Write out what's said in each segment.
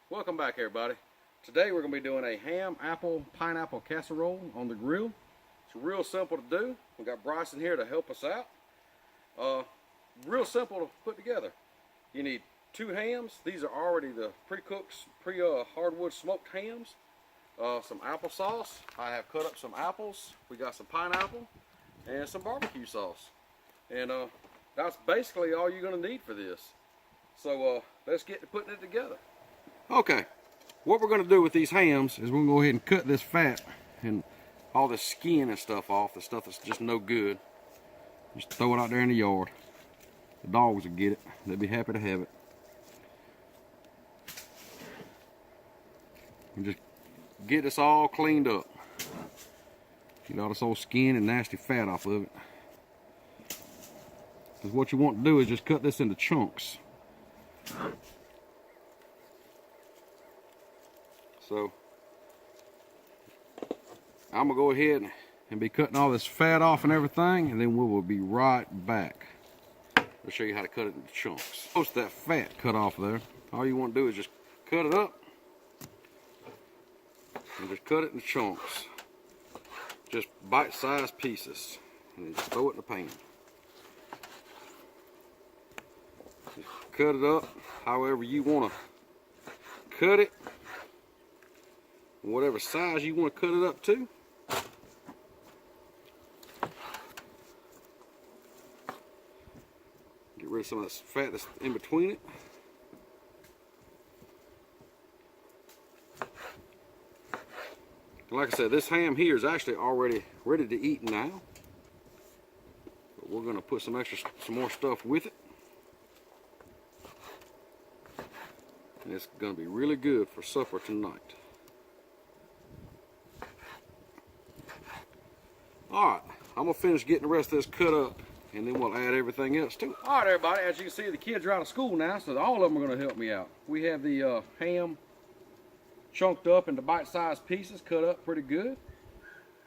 Welcome back, everybody. Today we're going to be doing a ham, apple, pineapple casserole on the grill. It's real simple to do. We've got Bryson here to help us out. Real simple to put together. You need 2 hams. These are already the pre-cooked, hardwood smoked hams. Some applesauce. I have cut up some apples. We got some pineapple and some barbecue sauce. And that's basically all you're going to need for this. So let's get to putting it together. Okay, what we're going to do with these hams is we're going to go ahead and cut this fat and all this skin and stuff off, the stuff that's just no good. Just throw it out there in the yard. The dogs will get it. They'll be happy to have it. And just get this all cleaned up. Get all this old skin and nasty fat off of it. Because what you want to do is just cut this into chunks. So I'm gonna go ahead and be cutting all this fat off and everything, and then we will be right back. I'll show you how to cut it into chunks. Most of that fat cut off there. All you want to do is just cut it up and just cut it in chunks. Just bite-sized pieces, and then just throw it in the pan. Just cut it up however you want to cut it. Whatever size you want to cut it up to. Get rid of some of this fat that's in between it. And like I said, this ham here is actually already ready to eat now. But we're going to put some more stuff with it. And it's going to be really good for supper tonight. Alright, I'm going to finish getting the rest of this cut up, and then we'll add everything else to it. Alright, everybody, as you can see, the kids are out of school now, so all of them are going to help me out. We have the ham chunked up into bite-sized pieces, cut up pretty good.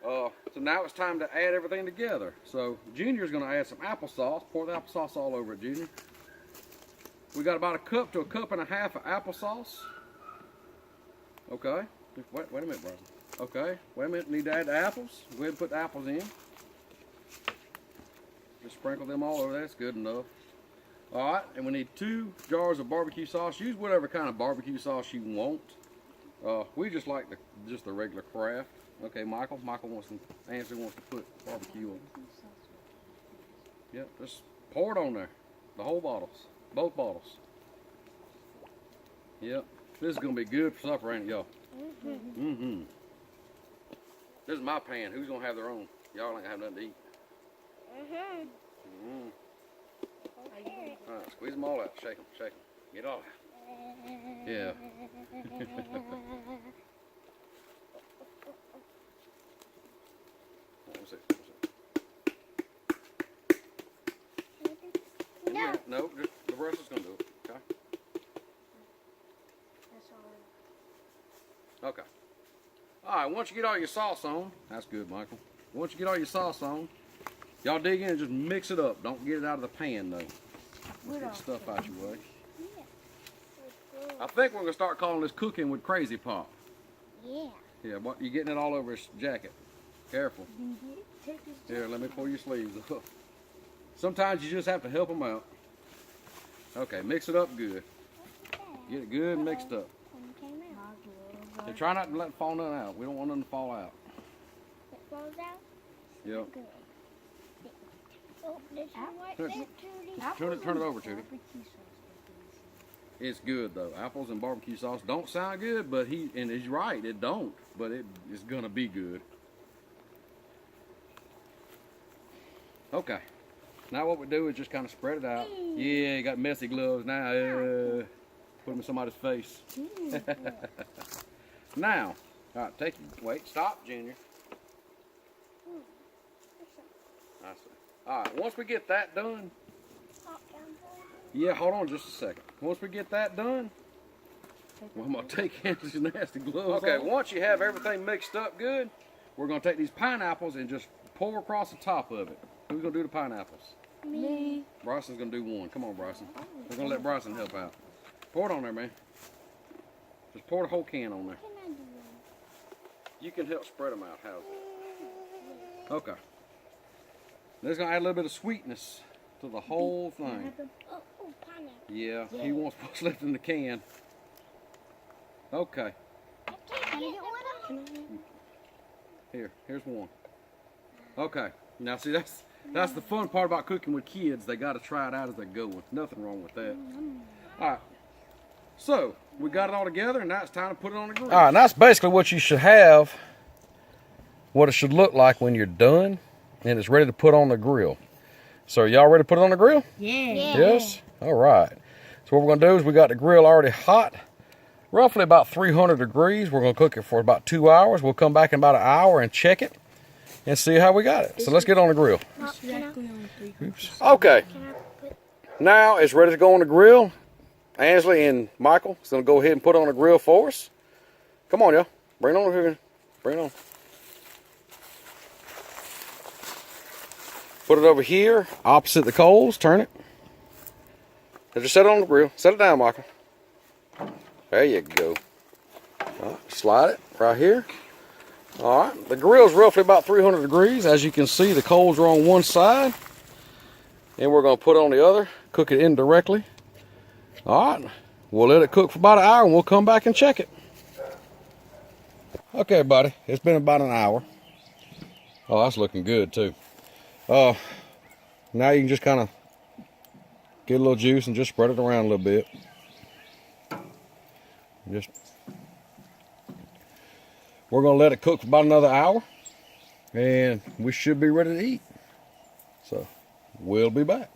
So now it's time to add everything together. So Junior's going to add some applesauce. Pour the applesauce all over it, Junior. We got about 1 cup to 1.5 cups of applesauce. Okay. Wait a minute, brother. Okay, wait a minute, need to add the apples. Go ahead and put the apples in. Just sprinkle them all over, that's good enough. Alright, and we need 2 jars of barbecue sauce. Use whatever kind of barbecue sauce you want. We just like the regular Kraft. Okay, Michael wants to put barbecue on. Yep, just pour it on there. The whole bottles, both bottles. Yep, this is gonna be good for supper, ain't it, y'all? Mm-hmm. This is my pan. Who's gonna have their own? Y'all ain't gonna have nothing to eat. All right, squeeze them all out. Shake them, shake them. Get all out. Yeah. What's it? No. No, the rest is gonna do it. Okay. That's all. Okay. Alright, once you get all your sauce on, that's good, Michael. Once you get all your sauce on, y'all dig in and just mix it up. Don't get it out of the pan, though. Let's get stuff out your way. I think we're going to start calling this cooking with Crazy Pop. Yeah. Yeah, what, you're getting it all over his jacket. Careful. Here, let me pull your sleeves up. Sometimes you just have to help them out. Okay, mix it up good. Get it good mixed up. And try not to let it fall nothing out. We don't want nothing to fall out. It falls out? Yep. Good. Oh, this is Turn it over, Tootie. It's good though. Apples and barbecue sauce don't sound good, but he's right. It don't, but it's gonna be good. Okay. Now what we do is just kind of spread it out. Yeah, you got messy gloves now. Put them in somebody's face. Now, all right, wait, stop, Junior. I see. All right, once we get that done, yeah, hold on just a second. Once we get that done, well, I'm gonna take these nasty gloves. Okay, once you have everything mixed up good, we're gonna take these pineapples and just pour across the top of it. Who's gonna do the pineapples? Me. Bryson's gonna do one. Come on, Bryson. We're gonna let Bryson help out. Pour it on there, man. Just pour the whole can on there. Can I do one? You can help spread them out. How's it? Okay. That's gonna add a little bit of sweetness to the whole thing. Oh, pineapple. Yeah, he wants what's left in the can. Okay. Can I get one of them? Here's one. Okay. Now see, that's the fun part about cooking with kids. They got to try it out as they go. Nothing wrong with that. All right. So we got it all together, and now it's time to put it on the grill. All right, and that's basically what you should have. What it should look like when you're done, and it's ready to put on the grill. So are y'all ready to put it on the grill? Yeah. Yes. All right. So what we're gonna do is we got the grill already hot, roughly about 300 degrees. We're gonna cook it for about 2 hours. We'll come back in about an hour and check it and see how we got it. So let's get on the grill. Oops. Okay. Now it's ready to go on the grill. Ansley and Michael is gonna go ahead and put it on the grill for us. Come on, y'all. Bring it on over here. Bring it on. Put it over here, opposite the coals. Turn it. And just set it on the grill. Set it down, Michael. There you go. All right, slide it right here. All right, the grill's roughly about 300 degrees. As you can see, the coals are on one side, and we're gonna put it on the other, cook it indirectly. All right, we'll let it cook for about an hour, and we'll come back and check it. Okay, buddy, it's been about an hour. Oh, that's looking good too. Now you can just kind of get a little juice and just spread it around a little bit. We're gonna let it cook for about another hour, and we should be ready to eat. So we'll be back.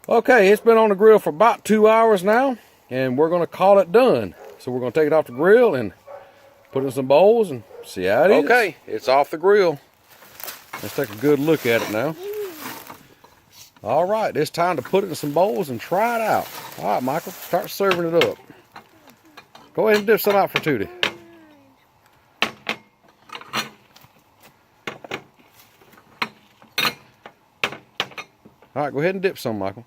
Okay, it's been on the grill for about 2 hours now, and we're gonna call it done. So we're gonna take it off the grill and put it in some bowls and see how it is. Okay, it's off the grill. Let's take a good look at it now. All right, it's time to put it in some bowls and try it out. All right, Michael, start serving it up. Go ahead and dip some out for Tootie. All right, go ahead and dip some, Michael.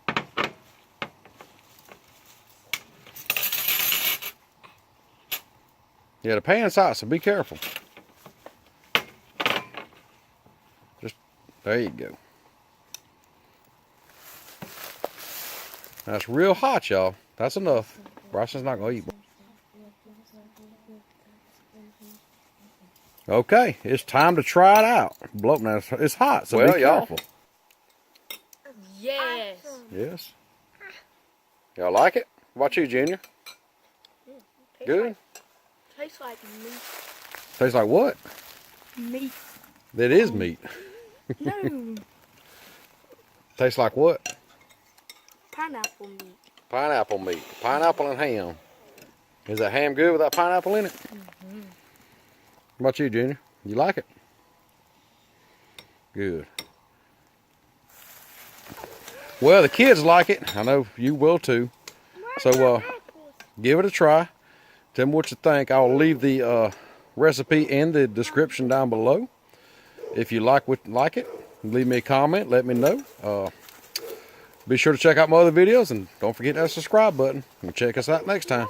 Yeah, the pan's hot, so be careful. There you go. That's real hot, y'all. That's enough. Bryson's not gonna eat. Okay, it's time to try it out. Blow now. It's hot, so be careful. Yes. Yes. Y'all like it? What about you, Junior? Good? Tastes like meat. Tastes like what? Meat. That is meat. No. Tastes like what? Pineapple meat. Pineapple meat. Pineapple and ham. Is that ham good without pineapple in it? Mm-hmm. What about you, Junior? You like it? Good. Well, the kids like it. I know you will too. So give it a try. Tell me what you think. I'll leave the recipe in the description down below. If you like it, leave me a comment. Let me know. Be sure to check out my other videos, and don't forget that subscribe button. And check us out next time.